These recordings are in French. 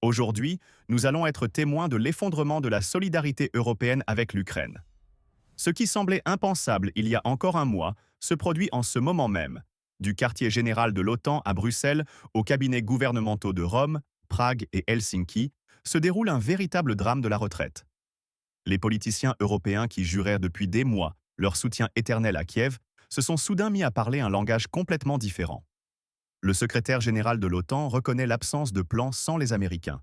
Aujourd'hui, nous allons être témoins de l'effondrement de la solidarité européenne avec l'Ukraine. Ce qui semblait impensable il y a encore un mois se produit en ce moment même. Du quartier général de l'OTAN à Bruxelles aux cabinets gouvernementaux de Rome, Prague et Helsinki, se déroule un véritable drame de la retraite. Les politiciens européens qui jurèrent depuis des mois leur soutien éternel à Kiev se sont soudain mis à parler un langage complètement différent. Le secrétaire général de l'OTAN reconnaît l'absence de plan sans les Américains.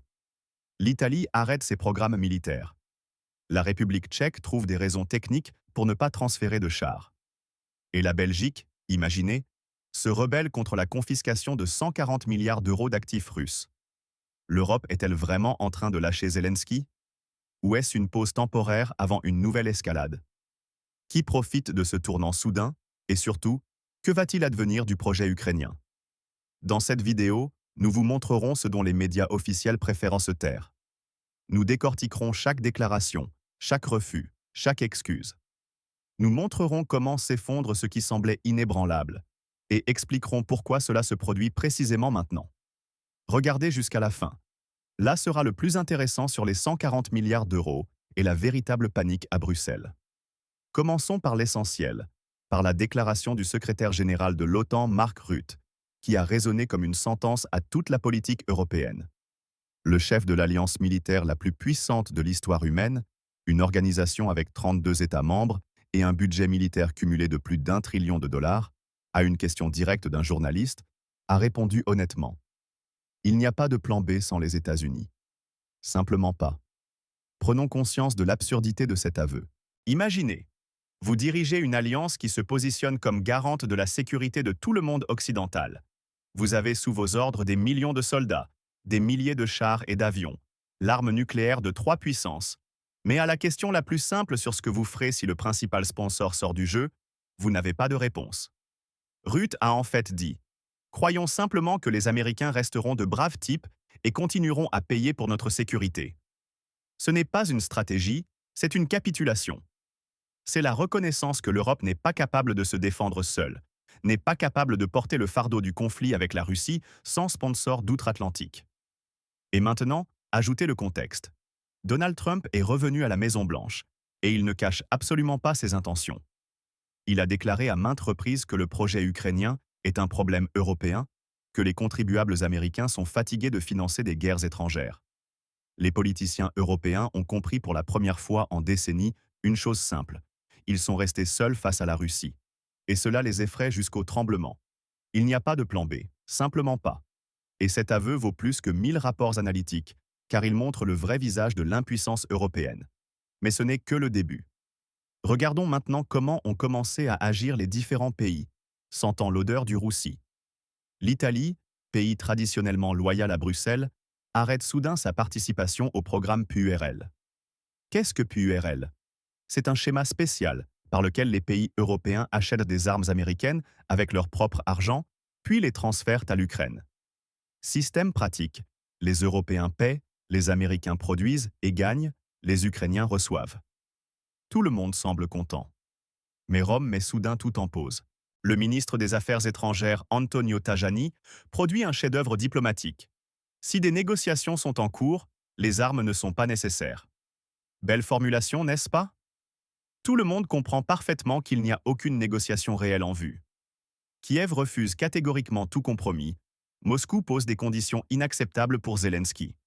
L'Italie arrête ses programmes militaires. La République tchèque trouve des raisons techniques pour ne pas transférer de chars. Et la Belgique, imaginez, se rebelle contre la confiscation de 140 milliards d'euros d'actifs russes. L'Europe est-elle vraiment en train de lâcher Zelensky? Ou est-ce une pause temporaire avant une nouvelle escalade? Qui profite de ce tournant soudain? Et surtout, que va-t-il advenir du projet ukrainien? Dans cette vidéo, nous vous montrerons ce dont les médias officiels préfèrent se taire. Nous décortiquerons chaque déclaration, chaque refus, chaque excuse. Nous montrerons comment s'effondre ce qui semblait inébranlable et expliquerons pourquoi cela se produit précisément maintenant. Regardez jusqu'à la fin. Là sera le plus intéressant sur les 140 milliards d'euros et la véritable panique à Bruxelles. Commençons par l'essentiel, par la déclaration du secrétaire général de l'OTAN, Mark Rutte, qui a résonné comme une sentence à toute la politique européenne. Le chef de l'alliance militaire la plus puissante de l'histoire humaine, une organisation avec 32 États membres et un budget militaire cumulé de plus d'1 trillion de dollars, à une question directe d'un journaliste, a répondu honnêtement. Il n'y a pas de plan B sans les États-Unis. Simplement pas. Prenons conscience de l'absurdité de cet aveu. Imaginez, vous dirigez une alliance qui se positionne comme garante de la sécurité de tout le monde occidental. Vous avez sous vos ordres des millions de soldats, des milliers de chars et d'avions, l'arme nucléaire de 3 puissances. Mais à la question la plus simple sur ce que vous ferez si le principal sponsor sort du jeu, vous n'avez pas de réponse. Rutte a en fait dit « Croyons simplement que les Américains resteront de braves types et continueront à payer pour notre sécurité. » Ce n'est pas une stratégie, c'est une capitulation. C'est la reconnaissance que l'Europe n'est pas capable de se défendre seule, n'est pas capable de porter le fardeau du conflit avec la Russie sans sponsor d'outre-Atlantique. Et maintenant, ajoutez le contexte. Donald Trump est revenu à la Maison-Blanche, et il ne cache absolument pas ses intentions. Il a déclaré à maintes reprises que le projet ukrainien est un problème européen, que les contribuables américains sont fatigués de financer des guerres étrangères. Les politiciens européens ont compris pour la première fois en décennies une chose simple. Ils sont restés seuls face à la Russie. Et cela les effraie jusqu'au tremblement. Il n'y a pas de plan B, simplement pas. Et cet aveu vaut plus que 1000 rapports analytiques, car il montre le vrai visage de l'impuissance européenne. Mais ce n'est que le début. Regardons maintenant comment ont commencé à agir les différents pays, sentant l'odeur du roussi. L'Italie, pays traditionnellement loyal à Bruxelles, arrête soudain sa participation au programme PURL. Qu'est-ce que PURL? C'est un schéma spécial par lequel les pays européens achètent des armes américaines avec leur propre argent, puis les transfèrent à l'Ukraine. Système pratique. Les Européens paient, les Américains produisent et gagnent, les Ukrainiens reçoivent. Tout le monde semble content. Mais Rome met soudain tout en pause. Le ministre des Affaires étrangères Antonio Tajani produit un chef-d'œuvre diplomatique. Si des négociations sont en cours, les armes ne sont pas nécessaires. Belle formulation, n'est-ce pas? Tout le monde comprend parfaitement qu'il n'y a aucune négociation réelle en vue. Kiev refuse catégoriquement tout compromis. Moscou pose des conditions inacceptables pour Zelensky.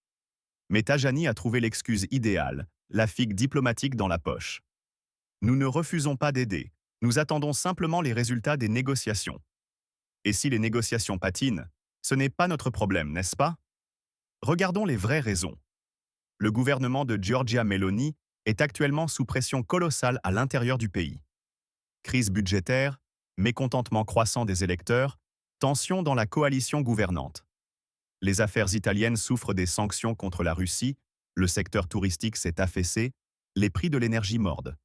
Mais Tajani a trouvé l'excuse idéale, la figue diplomatique dans la poche. Nous ne refusons pas d'aider, nous attendons simplement les résultats des négociations. Et si les négociations patinent, ce n'est pas notre problème, n'est-ce pas? Regardons les vraies raisons. Le gouvernement de Giorgia Meloni est actuellement sous pression colossale à l'intérieur du pays. Crise budgétaire, mécontentement croissant des électeurs, tensions dans la coalition gouvernante. Les affaires italiennes souffrent des sanctions contre la Russie, le secteur touristique s'est affaissé, les prix de l'énergie mordent.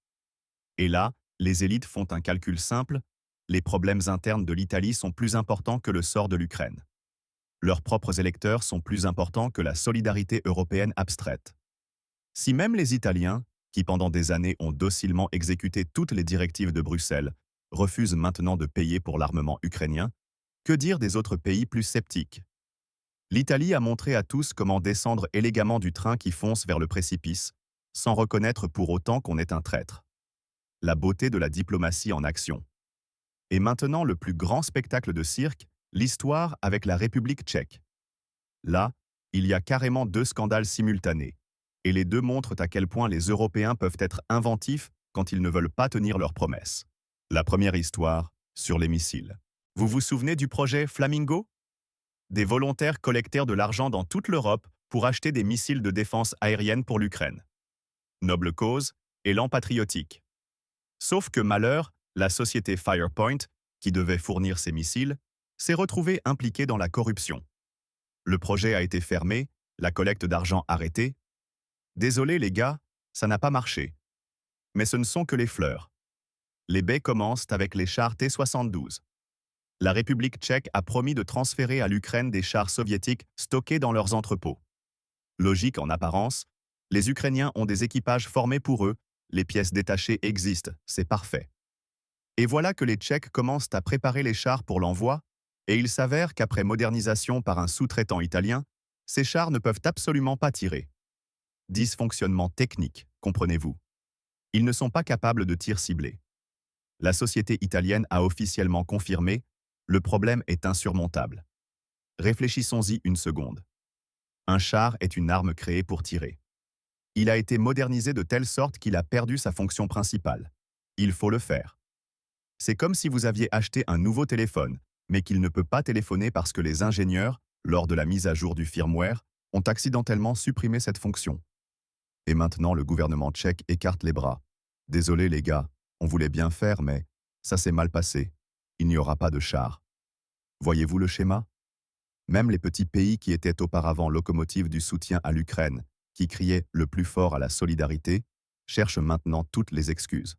Et là, les élites font un calcul simple, les problèmes internes de l'Italie sont plus importants que le sort de l'Ukraine. Leurs propres électeurs sont plus importants que la solidarité européenne abstraite. Si même les Italiens, qui pendant des années ont docilement exécuté toutes les directives de Bruxelles, refusent maintenant de payer pour l'armement ukrainien, que dire des autres pays plus sceptiques? L'Italie a montré à tous comment descendre élégamment du train qui fonce vers le précipice, sans reconnaître pour autant qu'on est un traître. La beauté de la diplomatie en action. Et maintenant le plus grand spectacle de cirque, l'histoire avec la République tchèque. Là, il y a carrément deux scandales simultanés. Et les deux montrent à quel point les Européens peuvent être inventifs quand ils ne veulent pas tenir leurs promesses. La première histoire, sur les missiles. Vous vous souvenez du projet Flamingo? Des volontaires collectèrent de l'argent dans toute l'Europe pour acheter des missiles de défense aérienne pour l'Ukraine. Noble cause, élan patriotique. Sauf que malheur, la société Firepoint, qui devait fournir ces missiles, s'est retrouvée impliquée dans la corruption. Le projet a été fermé, la collecte d'argent arrêtée. Désolé les gars, ça n'a pas marché. Mais ce ne sont que les fleurs. Les baies commencent avec les chars T-72. La République tchèque a promis de transférer à l'Ukraine des chars soviétiques stockés dans leurs entrepôts. Logique en apparence, les Ukrainiens ont des équipages formés pour eux, les pièces détachées existent, c'est parfait. Et voilà que les Tchèques commencent à préparer les chars pour l'envoi, et il s'avère qu'après modernisation par un sous-traitant italien, ces chars ne peuvent absolument pas tirer. Dysfonctionnement technique, comprenez-vous. Ils ne sont pas capables de tir ciblé. La société italienne a officiellement confirmé « Le problème est insurmontable ». Réfléchissons-y une seconde. Un char est une arme créée pour tirer. Il a été modernisé de telle sorte qu'il a perdu sa fonction principale. Il faut le faire. C'est comme si vous aviez acheté un nouveau téléphone, mais qu'il ne peut pas téléphoner parce que les ingénieurs, lors de la mise à jour du firmware, ont accidentellement supprimé cette fonction. Et maintenant, le gouvernement tchèque écarte les bras. Désolé les gars, on voulait bien faire, mais ça s'est mal passé. Il n'y aura pas de chars. Voyez-vous le schéma? Même les petits pays qui étaient auparavant locomotives du soutien à l'Ukraine, qui criaient le plus fort à la solidarité, cherchent maintenant toutes les excuses.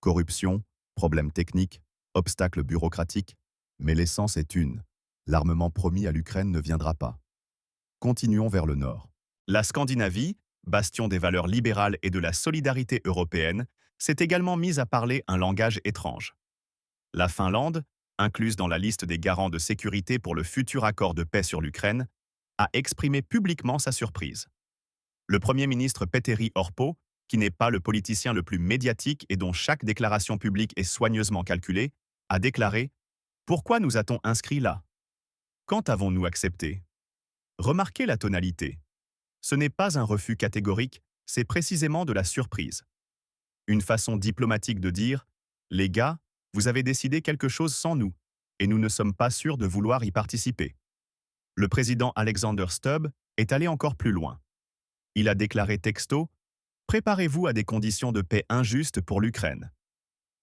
Corruption, problèmes techniques, obstacles bureaucratiques, mais l'essence est une. L'armement promis à l'Ukraine ne viendra pas. Continuons vers le nord. La Scandinavie, bastion des valeurs libérales et de la solidarité européenne, s'est également mise à parler un langage étrange. La Finlande, incluse dans la liste des garants de sécurité pour le futur accord de paix sur l'Ukraine, a exprimé publiquement sa surprise. Le Premier ministre Petteri Orpo, qui n'est pas le politicien le plus médiatique et dont chaque déclaration publique est soigneusement calculée, a déclaré « Pourquoi nous a-t-on inscrits là? Quand avons-nous accepté ?» Remarquez la tonalité. Ce n'est pas un refus catégorique, c'est précisément de la surprise. Une façon diplomatique de dire « Les gars, vous avez décidé quelque chose sans nous, et nous ne sommes pas sûrs de vouloir y participer. » Le président Alexander Stubb est allé encore plus loin. Il a déclaré texto « Préparez-vous à des conditions de paix injustes pour l'Ukraine. »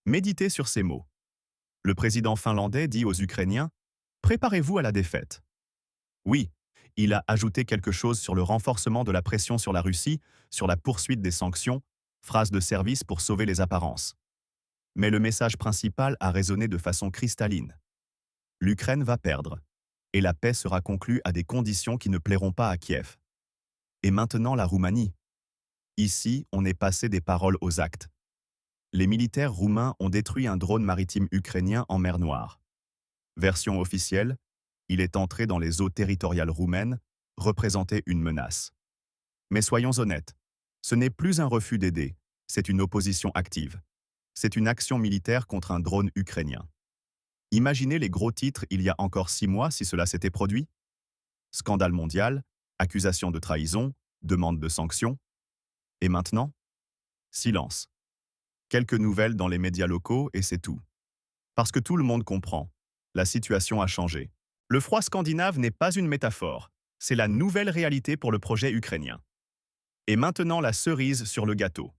Méditez sur ces mots. Le président finlandais dit aux Ukrainiens « Préparez-vous à la défaite. » Oui, il a ajouté quelque chose sur le renforcement de la pression sur la Russie, sur la poursuite des sanctions, phrase de service pour sauver les apparences. Mais le message principal a résonné de façon cristalline. L'Ukraine va perdre, et la paix sera conclue à des conditions qui ne plairont pas à Kiev. Et maintenant la Roumanie. Ici, on est passé des paroles aux actes. Les militaires roumains ont détruit un drone maritime ukrainien en mer Noire. Version officielle, il est entré dans les eaux territoriales roumaines, représentait une menace. Mais soyons honnêtes, ce n'est plus un refus d'aider, c'est une opposition active. C'est une action militaire contre un drone ukrainien. Imaginez les gros titres il y a encore 6 mois si cela s'était produit. Scandale mondial, accusation de trahison, demande de sanctions. Et maintenant? Silence. Quelques nouvelles dans les médias locaux et c'est tout. Parce que tout le monde comprend. La situation a changé. Le froid scandinave n'est pas une métaphore. C'est la nouvelle réalité pour le projet ukrainien. Et maintenant la cerise sur le gâteau.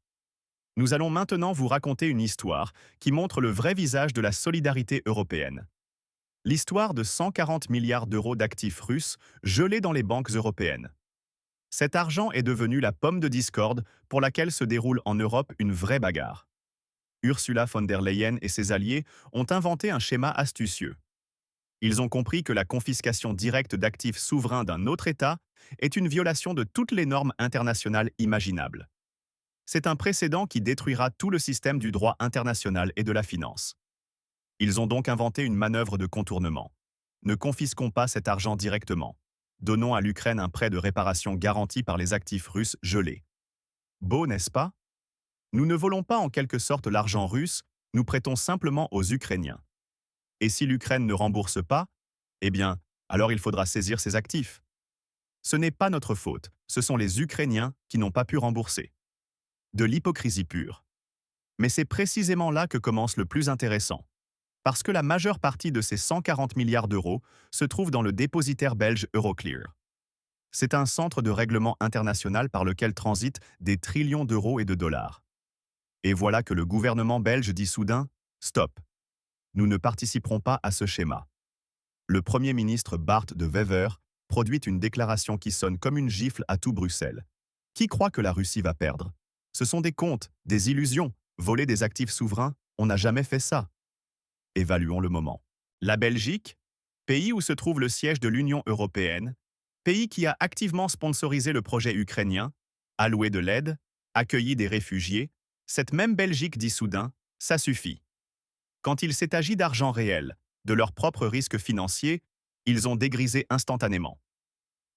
Nous allons maintenant vous raconter une histoire qui montre le vrai visage de la solidarité européenne. L'histoire de 140 milliards d'euros d'actifs russes gelés dans les banques européennes. Cet argent est devenu la pomme de discorde pour laquelle se déroule en Europe une vraie bagarre. Ursula von der Leyen et ses alliés ont inventé un schéma astucieux. Ils ont compris que la confiscation directe d'actifs souverains d'un autre État est une violation de toutes les normes internationales imaginables. C'est un précédent qui détruira tout le système du droit international et de la finance. Ils ont donc inventé une manœuvre de contournement. Ne confisquons pas cet argent directement. Donnons à l'Ukraine un prêt de réparation garanti par les actifs russes gelés. Beau, n'est-ce pas? Nous ne volons pas en quelque sorte l'argent russe, nous prêtons simplement aux Ukrainiens. Et si l'Ukraine ne rembourse pas, eh bien, alors il faudra saisir ses actifs. Ce n'est pas notre faute, ce sont les Ukrainiens qui n'ont pas pu rembourser. De l'hypocrisie pure. Mais c'est précisément là que commence le plus intéressant. Parce que la majeure partie de ces 140 milliards d'euros se trouve dans le dépositaire belge Euroclear. C'est un centre de règlement international par lequel transitent des trillions d'euros et de dollars. Et voilà que le gouvernement belge dit soudain « Stop, nous ne participerons pas à ce schéma ». Le Premier ministre Bart de Wever produit une déclaration qui sonne comme une gifle à tout Bruxelles. Qui croit que la Russie va perdre? Ce sont des contes, des illusions, voler des actifs souverains, on n'a jamais fait ça. Évaluons le moment. La Belgique, pays où se trouve le siège de l'Union européenne, pays qui a activement sponsorisé le projet ukrainien, alloué de l'aide, accueilli des réfugiés, cette même Belgique dit soudain « ça suffit ». Quand il s'est agi d'argent réel, de leurs propres risques financiers, ils ont dégrisé instantanément.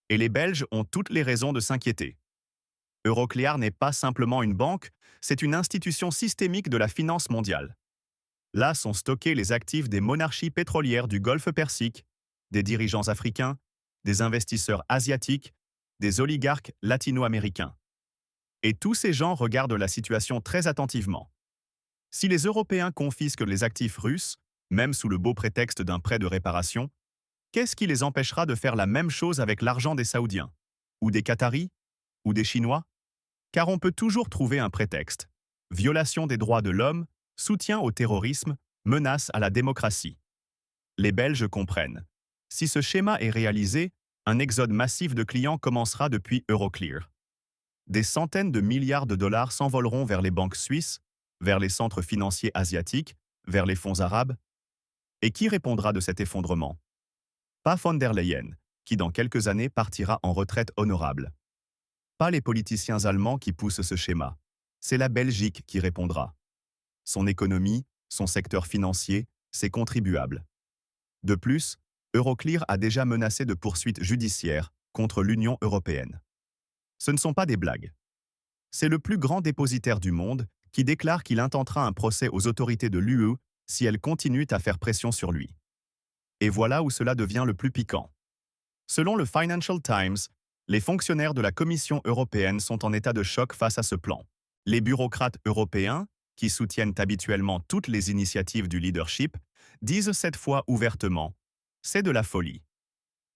Et les Belges ont toutes les raisons de s'inquiéter. Euroclear n'est pas simplement une banque, c'est une institution systémique de la finance mondiale. Là sont stockés les actifs des monarchies pétrolières du Golfe Persique, des dirigeants africains, des investisseurs asiatiques, des oligarques latino-américains. Et tous ces gens regardent la situation très attentivement. Si les Européens confisquent les actifs russes, même sous le beau prétexte d'un prêt de réparation, qu'est-ce qui les empêchera de faire la même chose avec l'argent des Saoudiens? Ou des Qataris? Ou des Chinois? Car on peut toujours trouver un prétexte. Violation des droits de l'homme, soutien au terrorisme, menace à la démocratie. Les Belges comprennent. Si ce schéma est réalisé, un exode massif de clients commencera depuis Euroclear. Des centaines de milliards de dollars s'envoleront vers les banques suisses, vers les centres financiers asiatiques, vers les fonds arabes. Et qui répondra de cet effondrement? Pas von der Leyen, qui dans quelques années partira en retraite honorable. Pas les politiciens allemands qui poussent ce schéma. C'est la Belgique qui répondra. Son économie, son secteur financier, ses contribuables. De plus, Euroclear a déjà menacé de poursuites judiciaires contre l'Union européenne. Ce ne sont pas des blagues. C'est le plus grand dépositaire du monde qui déclare qu'il intentera un procès aux autorités de l'UE si elles continuent à faire pression sur lui. Et voilà où cela devient le plus piquant. Selon le Financial Times, les fonctionnaires de la Commission européenne sont en état de choc face à ce plan. Les bureaucrates européens, qui soutiennent habituellement toutes les initiatives du leadership, disent cette fois ouvertement « c'est de la folie ».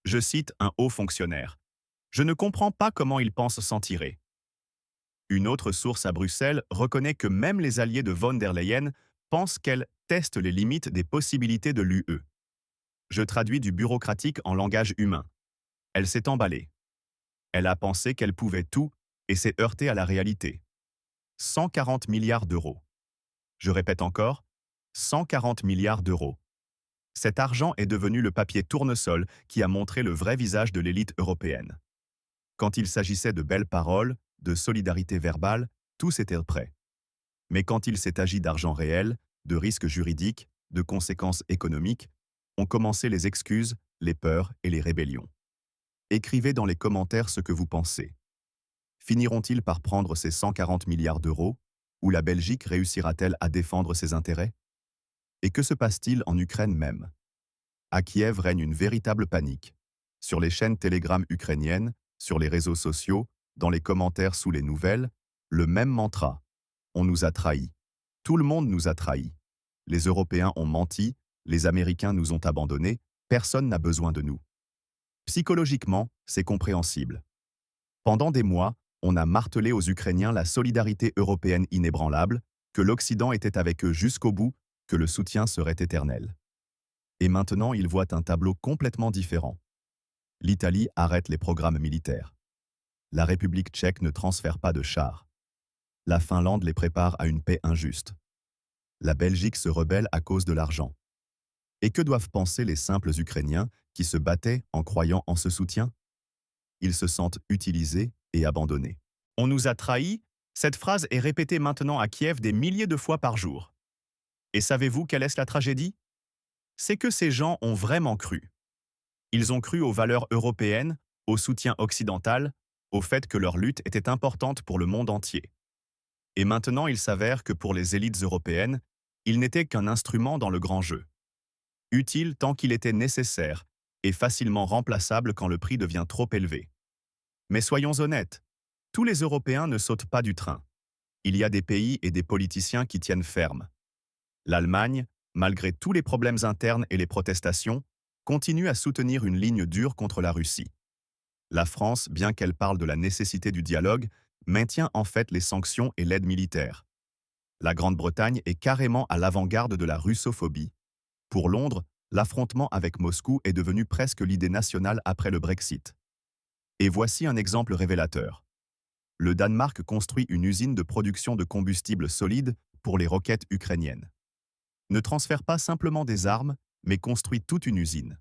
Je cite un haut fonctionnaire. « Je ne comprends pas comment ils pensent s'en tirer ». Une autre source à Bruxelles reconnaît que même les alliés de von der Leyen pensent qu'elle teste les limites des possibilités de l'UE. Je traduis du bureaucratique en langage humain. Elle s'est emballée. Elle a pensé qu'elle pouvait tout et s'est heurtée à la réalité. 140 milliards d'euros. Je répète encore, 140 milliards d'euros. Cet argent est devenu le papier tournesol qui a montré le vrai visage de l'élite européenne. Quand il s'agissait de belles paroles, de solidarité verbale, tous étaient prêts. Mais quand il s'est agi d'argent réel, de risques juridiques, de conséquences économiques, ont commencé les excuses, les peurs et les rébellions. Écrivez dans les commentaires ce que vous pensez. Finiront-ils par prendre ces 140 milliards d'euros, ou la Belgique réussira-t-elle à défendre ses intérêts? Et que se passe-t-il en Ukraine même? À Kiev règne une véritable panique. Sur les chaînes Telegram ukrainiennes, sur les réseaux sociaux, dans les commentaires sous les nouvelles, le même mantra. On nous a trahis. Tout le monde nous a trahis. Les Européens ont menti, les Américains nous ont abandonnés, personne n'a besoin de nous. Psychologiquement, c'est compréhensible. Pendant des mois, on a martelé aux Ukrainiens la solidarité européenne inébranlable, que l'Occident était avec eux jusqu'au bout, que le soutien serait éternel. Et maintenant, ils voient un tableau complètement différent. L'Italie arrête les programmes militaires. La République tchèque ne transfère pas de chars. La Finlande les prépare à une paix injuste. La Belgique se rebelle à cause de l'argent. Et que doivent penser les simples Ukrainiens qui se battaient en croyant en ce soutien? Ils se sentent utilisés et abandonnés. On nous a trahis, cette phrase est répétée maintenant à Kiev des milliers de fois par jour. Et savez-vous quelle est la tragédie? C'est que ces gens ont vraiment cru. Ils ont cru aux valeurs européennes, au soutien occidental, au fait que leur lutte était importante pour le monde entier. Et maintenant, il s'avère que pour les élites européennes, il n'était qu'un instrument dans le grand jeu. Utile tant qu'il était nécessaire et facilement remplaçable quand le prix devient trop élevé. Mais soyons honnêtes, tous les Européens ne sautent pas du train. Il y a des pays et des politiciens qui tiennent ferme. L'Allemagne, malgré tous les problèmes internes et les protestations, continue à soutenir une ligne dure contre la Russie. La France, bien qu'elle parle de la nécessité du dialogue, maintient en fait les sanctions et l'aide militaire. La Grande-Bretagne est carrément à l'avant-garde de la russophobie. Pour Londres, l'affrontement avec Moscou est devenu presque l'idée nationale après le Brexit. Et voici un exemple révélateur. Le Danemark construit une usine de production de combustible solide pour les roquettes ukrainiennes. Ne transfère pas simplement des armes, mais construit toute une usine.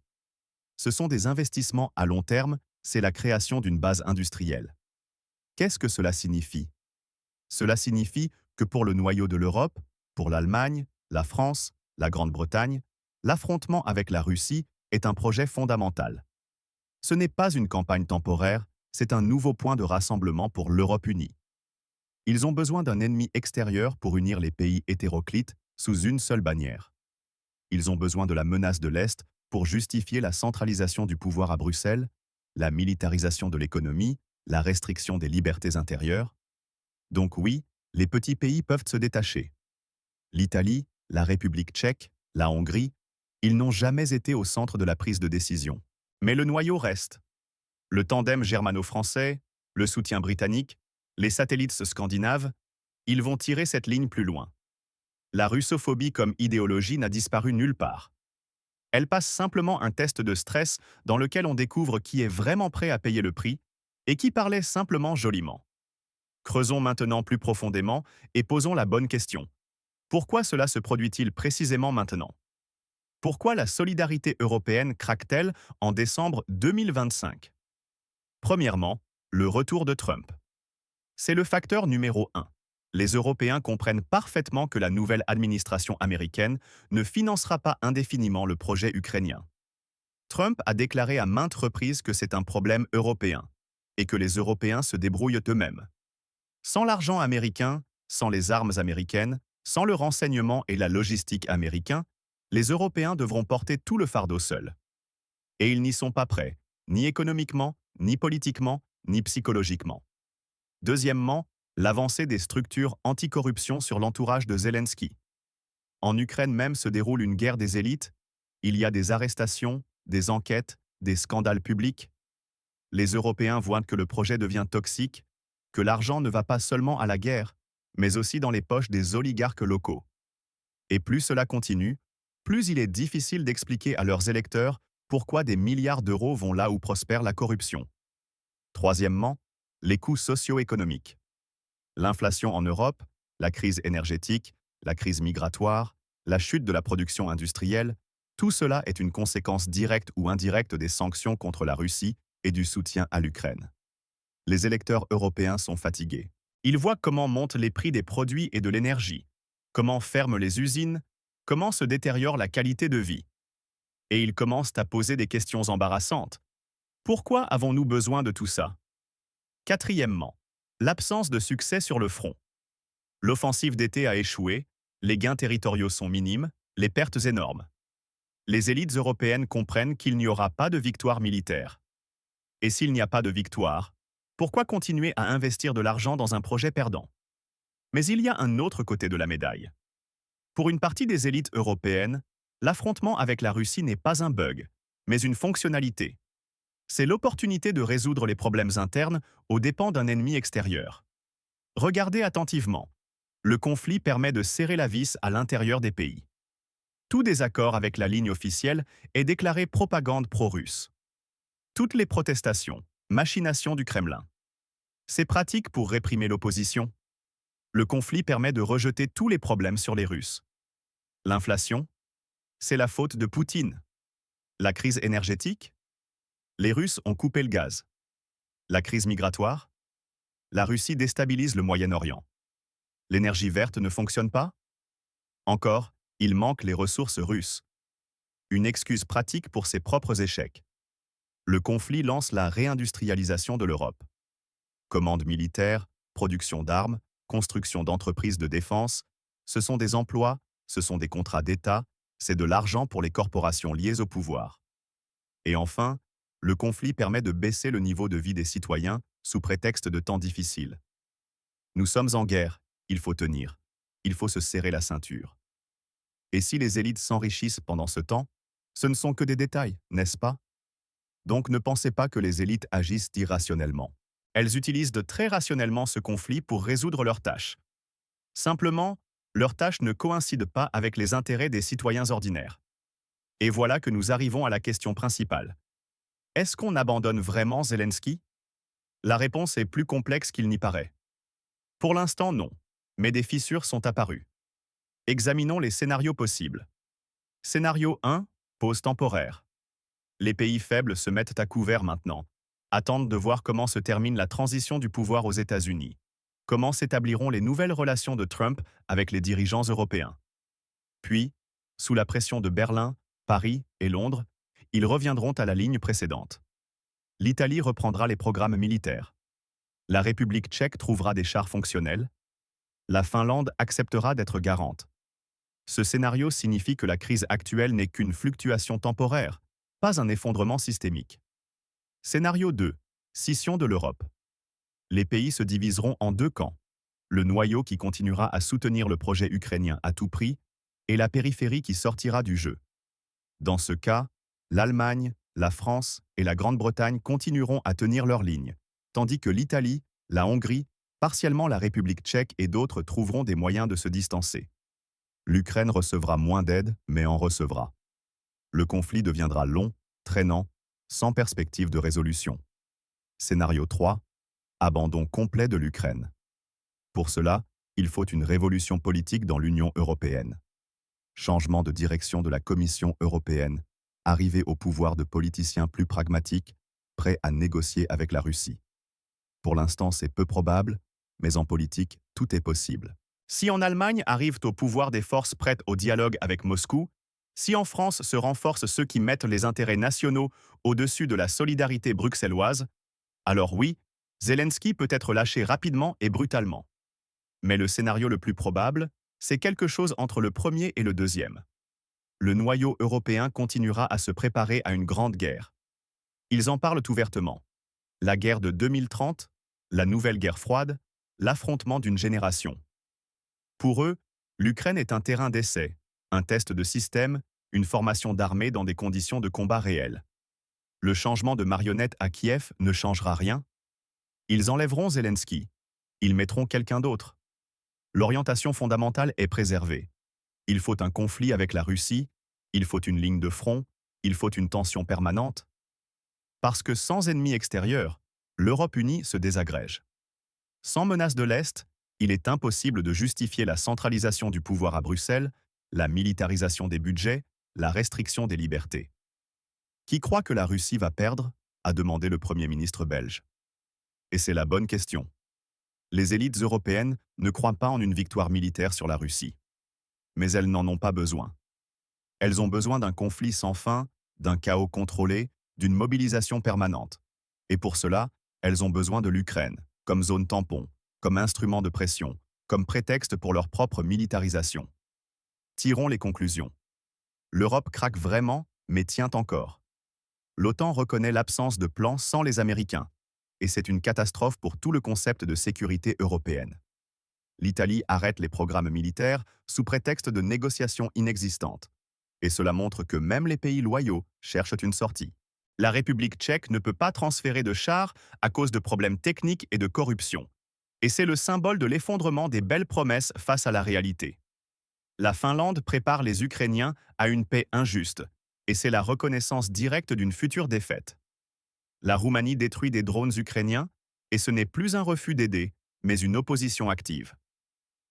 Ce sont des investissements à long terme, c'est la création d'une base industrielle. Qu'est-ce que cela signifie? Cela signifie que pour le noyau de l'Europe, pour l'Allemagne, la France, la Grande-Bretagne, l'affrontement avec la Russie est un projet fondamental. Ce n'est pas une campagne temporaire, c'est un nouveau point de rassemblement pour l'Europe unie. Ils ont besoin d'un ennemi extérieur pour unir les pays hétéroclites sous une seule bannière. Ils ont besoin de la menace de l'Est pour justifier la centralisation du pouvoir à Bruxelles, la militarisation de l'économie, la restriction des libertés intérieures. Donc oui, les petits pays peuvent se détacher. L'Italie, la République tchèque, la Hongrie, ils n'ont jamais été au centre de la prise de décision. Mais le noyau reste. Le tandem germano-français, le soutien britannique, les satellites scandinaves, ils vont tirer cette ligne plus loin. La russophobie comme idéologie n'a disparu nulle part. Elle passe simplement un test de stress dans lequel on découvre qui est vraiment prêt à payer le prix et qui parlait simplement joliment. Creusons maintenant plus profondément et posons la bonne question. Pourquoi cela se produit-il précisément maintenant? Pourquoi la solidarité européenne craque-t-elle en décembre 2025? Premièrement, le retour de Trump. C'est le facteur numéro 1. Les Européens comprennent parfaitement que la nouvelle administration américaine ne financera pas indéfiniment le projet ukrainien. Trump a déclaré à maintes reprises que c'est un problème européen et que les Européens se débrouillent eux-mêmes. Sans l'argent américain, sans les armes américaines, sans le renseignement et la logistique américains, les Européens devront porter tout le fardeau seuls. Et ils n'y sont pas prêts, ni économiquement, ni politiquement, ni psychologiquement. Deuxièmement, l'avancée des structures anticorruption sur l'entourage de Zelensky. En Ukraine même se déroule une guerre des élites. Il y a des arrestations, des enquêtes, des scandales publics. Les Européens voient que le projet devient toxique, que l'argent ne va pas seulement à la guerre, mais aussi dans les poches des oligarques locaux. Et plus cela continue, plus il est difficile d'expliquer à leurs électeurs pourquoi des milliards d'euros vont là où prospère la corruption. Troisièmement, les coûts socio-économiques. L'inflation en Europe, la crise énergétique, la crise migratoire, la chute de la production industrielle, tout cela est une conséquence directe ou indirecte des sanctions contre la Russie et du soutien à l'Ukraine. Les électeurs européens sont fatigués. Ils voient comment montent les prix des produits et de l'énergie, comment ferment les usines, comment se détériore la qualité de vie. Et ils commencent à poser des questions embarrassantes. Pourquoi avons-nous besoin de tout ça? Quatrièmement, l'absence de succès sur le front. L'offensive d'été a échoué, les gains territoriaux sont minimes, les pertes énormes. Les élites européennes comprennent qu'il n'y aura pas de victoire militaire. Et s'il n'y a pas de victoire, pourquoi continuer à investir de l'argent dans un projet perdant? Mais il y a un autre côté de la médaille. Pour une partie des élites européennes, l'affrontement avec la Russie n'est pas un bug, mais une fonctionnalité. C'est l'opportunité de résoudre les problèmes internes aux dépens d'un ennemi extérieur. Regardez attentivement. Le conflit permet de serrer la vis à l'intérieur des pays. Tout désaccord avec la ligne officielle est déclaré propagande pro-russe. Toutes les protestations, machinations du Kremlin. C'est pratique pour réprimer l'opposition. Le conflit permet de rejeter tous les problèmes sur les Russes. L'inflation, c'est la faute de Poutine. La crise énergétique, les Russes ont coupé le gaz. La crise migratoire, la Russie déstabilise le Moyen-Orient. L'énergie verte ne fonctionne pas? Encore, il manque les ressources russes. Une excuse pratique pour ses propres échecs. Le conflit lance la réindustrialisation de l'Europe. Commandes militaires, production d'armes, construction d'entreprises de défense, ce sont des emplois, ce sont des contrats d'État, c'est de l'argent pour les corporations liées au pouvoir. Et enfin, le conflit permet de baisser le niveau de vie des citoyens sous prétexte de temps difficiles. Nous sommes en guerre, il faut tenir, il faut se serrer la ceinture. Et si les élites s'enrichissent pendant ce temps, ce ne sont que des détails, n'est-ce pas? Donc ne pensez pas que les élites agissent irrationnellement. Elles utilisent très rationnellement ce conflit pour résoudre leurs tâches. Simplement, leurs tâches ne coïncident pas avec les intérêts des citoyens ordinaires. Et voilà que nous arrivons à la question principale. Est-ce qu'on abandonne vraiment Zelensky? La réponse est plus complexe qu'il n'y paraît. Pour l'instant, non. Mais des fissures sont apparues. Examinons les scénarios possibles. Scénario 1, pause temporaire. Les pays faibles se mettent à couvert maintenant, attendent de voir comment se termine la transition du pouvoir aux États-Unis, comment s'établiront les nouvelles relations de Trump avec les dirigeants européens. Puis, sous la pression de Berlin, Paris et Londres, ils reviendront à la ligne précédente. L'Italie reprendra les programmes militaires. La République tchèque trouvera des chars fonctionnels. La Finlande acceptera d'être garante. Ce scénario signifie que la crise actuelle n'est qu'une fluctuation temporaire, pas un effondrement systémique. Scénario 2. Scission de l'Europe. Les pays se diviseront en deux camps. Le noyau qui continuera à soutenir le projet ukrainien à tout prix et la périphérie qui sortira du jeu. Dans ce cas, l'Allemagne, la France et la Grande-Bretagne continueront à tenir leur ligne, tandis que l'Italie, la Hongrie, partiellement la République tchèque et d'autres trouveront des moyens de se distancer. L'Ukraine recevra moins d'aide, mais en recevra. Le conflit deviendra long, traînant, sans perspective de résolution. Scénario 3. Abandon complet de l'Ukraine. Pour cela, il faut une révolution politique dans l'Union européenne. Changement de direction de la Commission européenne, arrivée au pouvoir de politiciens plus pragmatiques, prêts à négocier avec la Russie. Pour l'instant, c'est peu probable, mais en politique, tout est possible. Si en Allemagne arrivent au pouvoir des forces prêtes au dialogue avec Moscou, si en France se renforcent ceux qui mettent les intérêts nationaux au-dessus de la solidarité bruxelloise, alors oui, Zelensky peut être lâché rapidement et brutalement. Mais le scénario le plus probable, c'est quelque chose entre le premier et le deuxième. Le noyau européen continuera à se préparer à une grande guerre. Ils en parlent ouvertement. La guerre de 2030, la nouvelle guerre froide, l'affrontement d'une génération. Pour eux, l'Ukraine est un terrain d'essai, un test de système, une formation d'armée dans des conditions de combat réelles. Le changement de marionnette à Kiev ne changera rien. Ils enlèveront Zelensky. Ils mettront quelqu'un d'autre. L'orientation fondamentale est préservée. Il faut un conflit avec la Russie, il faut une ligne de front, il faut une tension permanente. Parce que sans ennemi extérieur, l'Europe unie se désagrège. Sans menace de l'Est, il est impossible de justifier la centralisation du pouvoir à Bruxelles, la militarisation des budgets, la restriction des libertés. Qui croit que la Russie va perdre? A demandé le Premier ministre belge. Et c'est la bonne question. Les élites européennes ne croient pas en une victoire militaire sur la Russie. Mais elles n'en ont pas besoin. Elles ont besoin d'un conflit sans fin, d'un chaos contrôlé, d'une mobilisation permanente. Et pour cela, elles ont besoin de l'Ukraine, comme zone tampon, comme instrument de pression, comme prétexte pour leur propre militarisation. Tirons les conclusions. L'Europe craque vraiment, mais tient encore. L'OTAN reconnaît l'absence de plan sans les Américains, et c'est une catastrophe pour tout le concept de sécurité européenne. L'Italie arrête les programmes militaires sous prétexte de négociations inexistantes. Et cela montre que même les pays loyaux cherchent une sortie. La République tchèque ne peut pas transférer de chars à cause de problèmes techniques et de corruption. Et c'est le symbole de l'effondrement des belles promesses face à la réalité. La Finlande prépare les Ukrainiens à une paix injuste, et c'est la reconnaissance directe d'une future défaite. La Roumanie détruit des drones ukrainiens, et ce n'est plus un refus d'aider, mais une opposition active.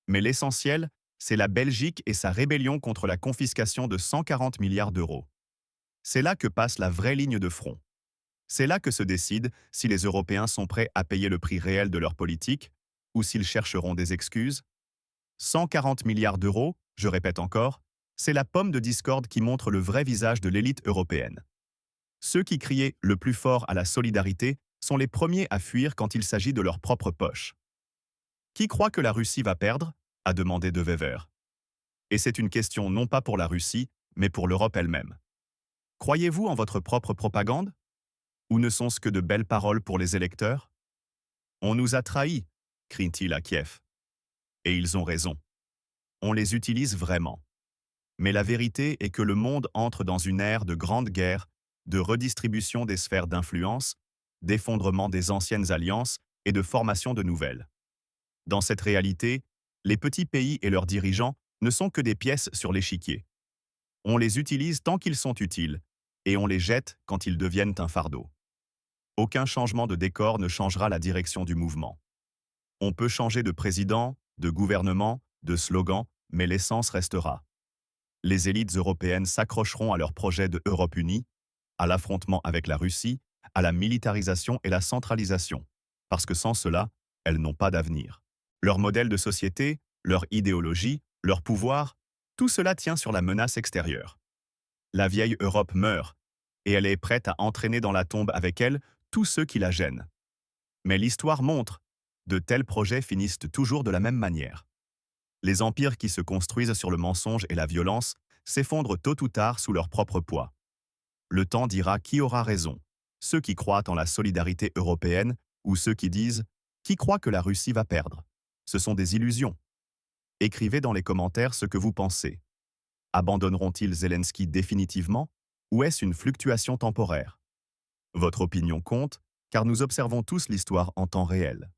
Mais l'essentiel, c'est la Belgique et sa rébellion contre la confiscation de 140 milliards d'euros. C'est là que passe la vraie ligne de front. C'est là que se décide si les Européens sont prêts à payer le prix réel de leur politique, ou s'ils chercheront des excuses. 140 milliards d'euros, je répète encore, c'est la pomme de discorde qui montre le vrai visage de l'élite européenne. Ceux qui criaient le plus fort à la solidarité sont les premiers à fuir quand il s'agit de leur propre poche. Qui croit que la Russie va perdre? A demandé De Wever. Et c'est une question non pas pour la Russie, mais pour l'Europe elle-même. Croyez-vous en votre propre propagande? Ou ne sont-ce que de belles paroles pour les électeurs? On nous a trahis, crient-ils à Kiev. Et ils ont raison. On les utilise vraiment. Mais la vérité est que le monde entre dans une ère de grande guerre, de redistribution des sphères d'influence, d'effondrement des anciennes alliances et de formation de nouvelles. Dans cette réalité, les petits pays et leurs dirigeants ne sont que des pièces sur l'échiquier. On les utilise tant qu'ils sont utiles, et on les jette quand ils deviennent un fardeau. Aucun changement de décor ne changera la direction du mouvement. On peut changer de président, de gouvernement, de slogan, mais l'essence restera. Les élites européennes s'accrocheront à leur projet de Europe unie, à l'affrontement avec la Russie, à la militarisation et la centralisation, parce que sans cela, elles n'ont pas d'avenir. Leur modèle de société, leur idéologie, leur pouvoir, tout cela tient sur la menace extérieure. La vieille Europe meurt, et elle est prête à entraîner dans la tombe avec elle tous ceux qui la gênent. Mais l'histoire montre, de tels projets finissent toujours de la même manière. Les empires qui se construisent sur le mensonge et la violence s'effondrent tôt ou tard sous leur propre poids. Le temps dira qui aura raison, ceux qui croient en la solidarité européenne ou ceux qui disent « qui croit que la Russie va perdre ?» Ce sont des illusions. Écrivez dans les commentaires ce que vous pensez. Abandonneront-ils Zelensky définitivement ou est-ce une fluctuation temporaire? Votre opinion compte, car nous observons tous l'histoire en temps réel.